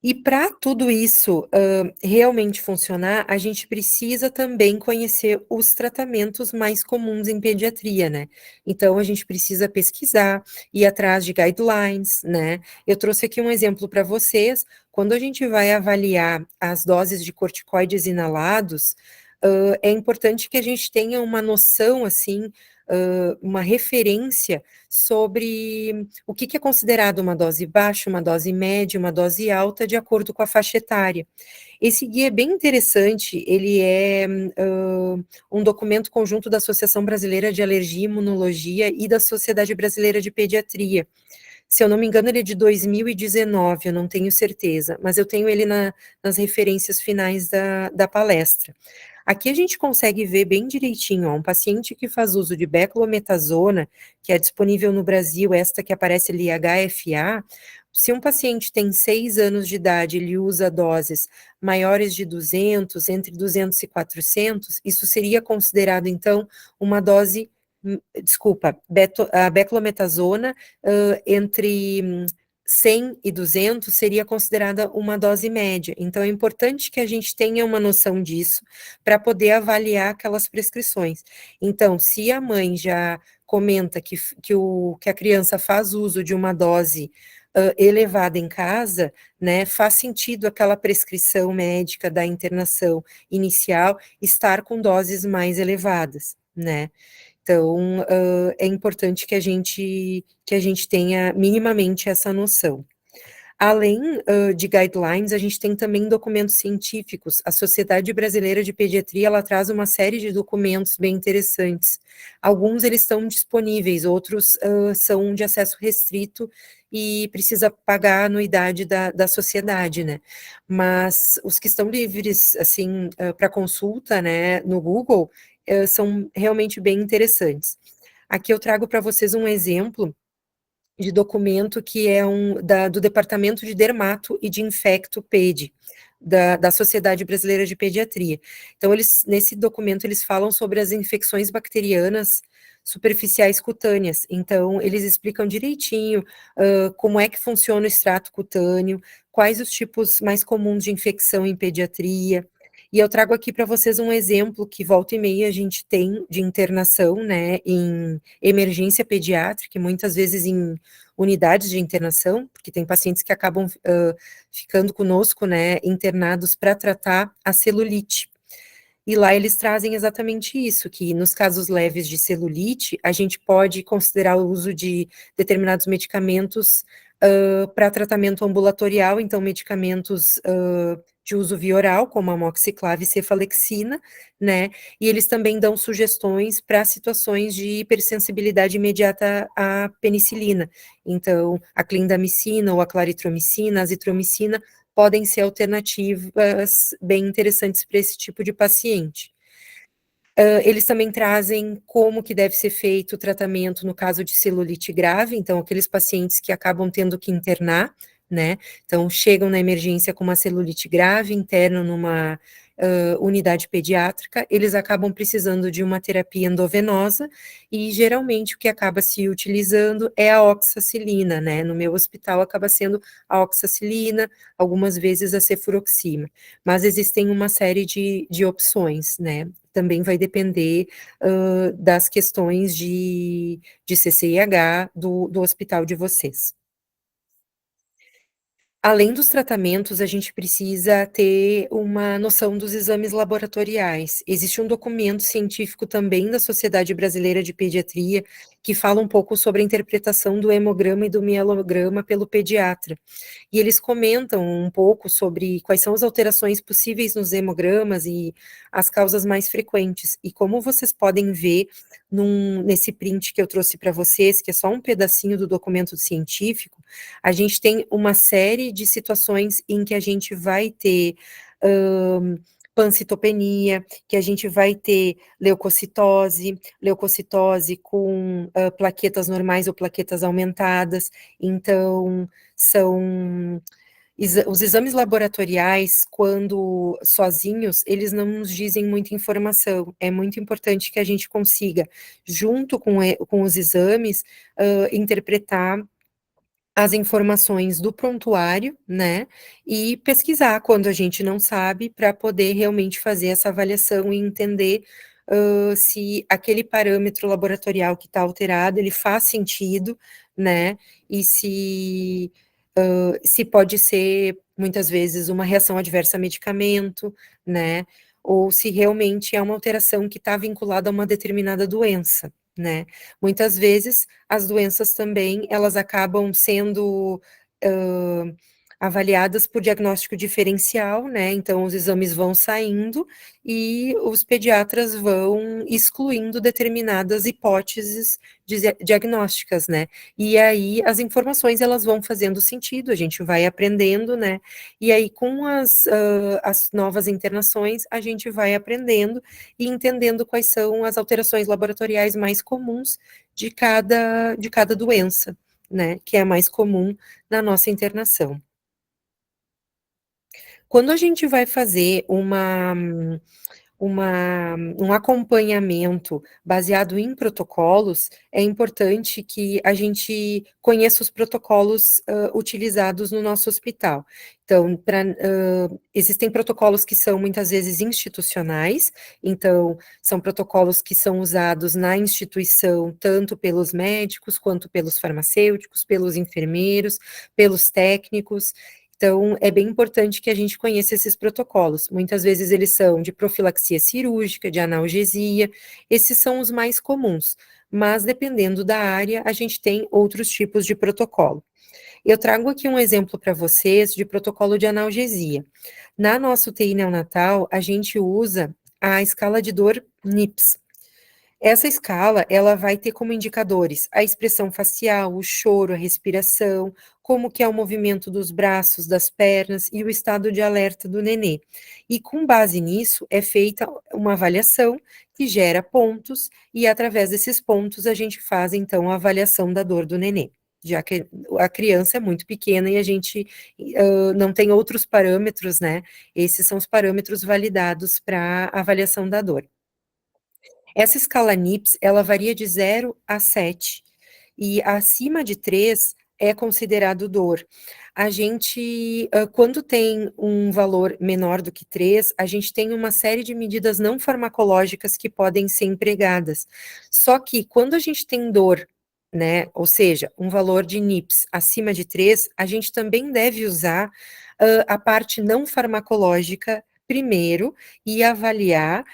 E para tudo isso, realmente funcionar, a gente precisa também conhecer os tratamentos mais comuns em pediatria, né. Então a gente precisa pesquisar, ir atrás de guidelines, né. Eu trouxe aqui um exemplo para vocês, quando a gente vai avaliar as doses de corticoides inalados, é importante que a gente tenha uma noção, assim, uma referência sobre o que que é considerado uma dose baixa, uma dose média, uma dose alta, de acordo com a faixa etária. Esse guia é bem interessante, ele é, um documento conjunto da Associação Brasileira de Alergia e Imunologia e da Sociedade Brasileira de Pediatria. Se eu não me engano, ele é de 2019, eu não tenho certeza, mas eu tenho ele nas referências finais da palestra. Aqui a gente consegue ver bem direitinho, ó, um paciente que faz uso de beclometasona, que é disponível no Brasil, esta que aparece ali, HFA, se um paciente tem 6 anos de idade, ele usa doses maiores de 200, entre 200 e 400, isso seria considerado, então, uma dose, desculpa, a beclometasona, entre 100 e 200 seria considerada uma dose média. Então, é importante que a gente tenha uma noção disso para poder avaliar aquelas prescrições. Então, se a mãe já comenta que a criança faz uso de uma dose elevada em casa, né, faz sentido aquela prescrição médica da internação inicial estar com doses mais elevadas, né? Então, é importante que a gente tenha minimamente essa noção. Além, de guidelines, a gente tem também documentos científicos. A Sociedade Brasileira de Pediatria, ela traz uma série de documentos bem interessantes. Alguns eles estão disponíveis, outros, são de acesso restrito e precisa pagar a anuidade da sociedade, né. Mas os que estão livres, assim, para consulta, né, no Google, são realmente bem interessantes. Aqui eu trago para vocês um exemplo de documento que é do Departamento de Dermato e de Infecto PED, da Sociedade Brasileira de Pediatria. Então, nesse documento, eles falam sobre as infecções bacterianas superficiais cutâneas. Então, eles explicam direitinho, como é que funciona o extrato cutâneo, quais os tipos mais comuns de infecção em pediatria. E eu trago aqui para vocês um exemplo que volta e meia a gente tem de internação, né, em emergência pediátrica, e muitas vezes em unidades de internação, porque tem pacientes que acabam ficando conosco, né, internados para tratar a celulite. E lá eles trazem exatamente isso, que nos casos leves de celulite, a gente pode considerar o uso de determinados medicamentos para tratamento ambulatorial, então medicamentos de uso via oral, como a amoxiclave e cefalexina, né, e eles também dão sugestões para situações de hipersensibilidade imediata à penicilina, então a clindamicina ou a claritromicina, a azitromicina, podem ser alternativas bem interessantes para esse tipo de paciente. Eles também trazem como que deve ser feito o tratamento no caso de celulite grave, então aqueles pacientes que acabam tendo que internar, né, então chegam na emergência com uma celulite grave, internam numa unidade pediátrica, eles acabam precisando de uma terapia endovenosa e geralmente o que acaba se utilizando é a oxacilina, né, no meu hospital acaba sendo a oxacilina, algumas vezes a cefuroxima, mas existem uma série de opções, né, também vai depender das questões de CCIH do hospital de vocês. Além dos tratamentos, a gente precisa ter uma noção dos exames laboratoriais. Existe um documento científico também da Sociedade Brasileira de Pediatria, que fala um pouco sobre a interpretação do hemograma e do mielograma pelo pediatra. E eles comentam um pouco sobre quais são as alterações possíveis nos hemogramas e as causas mais frequentes. E como vocês podem ver nesse print que eu trouxe para vocês, que é só um pedacinho do documento científico, a gente tem uma série de situações em que a gente vai ter pancitopenia, que a gente vai ter leucocitose com plaquetas normais ou plaquetas aumentadas, então são os exames laboratoriais, quando sozinhos, eles não nos dizem muita informação. É muito importante que a gente consiga, junto com os exames, interpretar as informações do prontuário, né, e pesquisar quando a gente não sabe, para poder realmente fazer essa avaliação e entender, se aquele parâmetro laboratorial que está alterado, ele faz sentido, né, e se pode ser, muitas vezes, uma reação adversa a medicamento, né, ou se realmente é uma alteração que está vinculada a uma determinada doença, né. Muitas vezes, as doenças também, elas acabam sendo, avaliadas por diagnóstico diferencial, né, então os exames vão saindo e os pediatras vão excluindo determinadas hipóteses diagnósticas, né. E aí as informações elas vão fazendo sentido, a gente vai aprendendo, né, e aí com as novas internações, a gente vai aprendendo e entendendo quais são as alterações laboratoriais mais comuns de cada doença, né, que é mais comum na nossa internação. Quando a gente vai fazer um acompanhamento baseado em protocolos, é importante que a gente conheça os protocolos, utilizados no nosso hospital. Então, existem protocolos que são muitas vezes institucionais, então são protocolos que são usados na instituição, tanto pelos médicos, quanto pelos farmacêuticos, pelos enfermeiros, pelos técnicos. Então, é bem importante que a gente conheça esses protocolos. Muitas vezes eles são de profilaxia cirúrgica, de analgesia, esses são os mais comuns, mas dependendo da área, a gente tem outros tipos de protocolo. Eu trago aqui um exemplo para vocês de protocolo de analgesia. Na nossa UTI neonatal, a gente usa a escala de dor NIPS. Essa escala, ela vai ter como indicadores a expressão facial, o choro, a respiração, como que é o movimento dos braços, das pernas e o estado de alerta do nenê. E com base nisso, é feita uma avaliação que gera pontos e através desses pontos a gente faz então a avaliação da dor do nenê. Já que a criança é muito pequena e a gente não tem outros parâmetros, né? Esses são os parâmetros validados para avaliação da dor. Essa escala NIPS, ela varia de 0 a 7, e acima de 3 é considerado dor. A gente, quando tem um valor menor do que 3, a gente tem uma série de medidas não farmacológicas que podem ser empregadas. Só que quando a gente tem dor, né, ou seja, um valor de NIPS acima de 3, a gente também deve usar, a parte não farmacológica primeiro e avaliar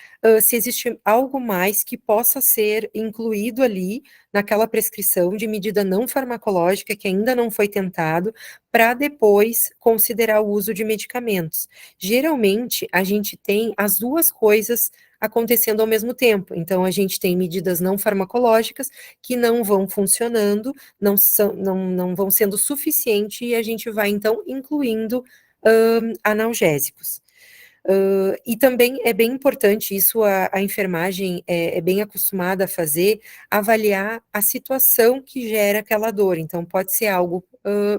se existe algo mais que possa ser incluído ali naquela prescrição de medida não farmacológica que ainda não foi tentado, para depois considerar o uso de medicamentos. Geralmente, a gente tem as duas coisas acontecendo ao mesmo tempo. Então, a gente tem medidas não farmacológicas que não vão funcionando, não vão sendo suficiente, e a gente vai, então, incluindo analgésicos. E também é bem importante, isso a enfermagem é bem acostumada a fazer, avaliar a situação que gera aquela dor. Então, pode ser algo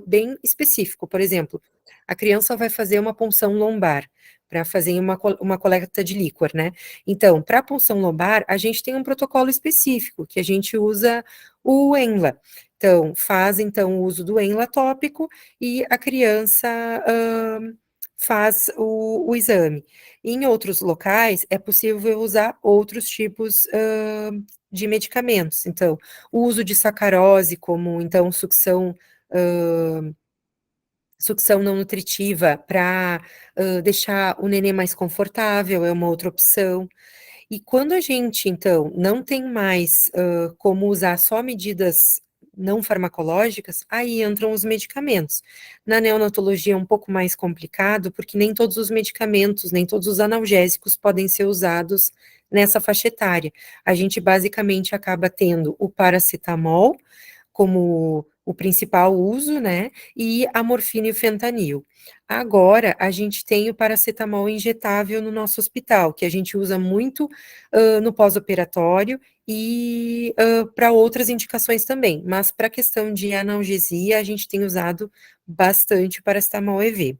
bem específico. Por exemplo, a criança vai fazer uma punção lombar, para fazer uma coleta de líquor, né? Então, para a punção lombar, a gente tem um protocolo específico, que a gente usa o ENLA. Então, faz então o uso do ENLA tópico e a criança faz o exame. Em outros locais, é possível usar outros tipos de medicamentos. Então, o uso de sacarose, como então sucção não nutritiva para deixar o nenê mais confortável, é uma outra opção. E quando a gente, então, não tem mais como usar só medidas não farmacológicas, aí entram os medicamentos. Na neonatologia é um pouco mais complicado, porque nem todos os medicamentos, nem todos os analgésicos podem ser usados nessa faixa etária. A gente basicamente acaba tendo o paracetamol como o principal uso, né, e a morfina e o fentanil. Agora, a gente tem o paracetamol injetável no nosso hospital, que a gente usa muito no pós-operatório e para outras indicações também, mas para a questão de analgesia, a gente tem usado bastante o paracetamol EV.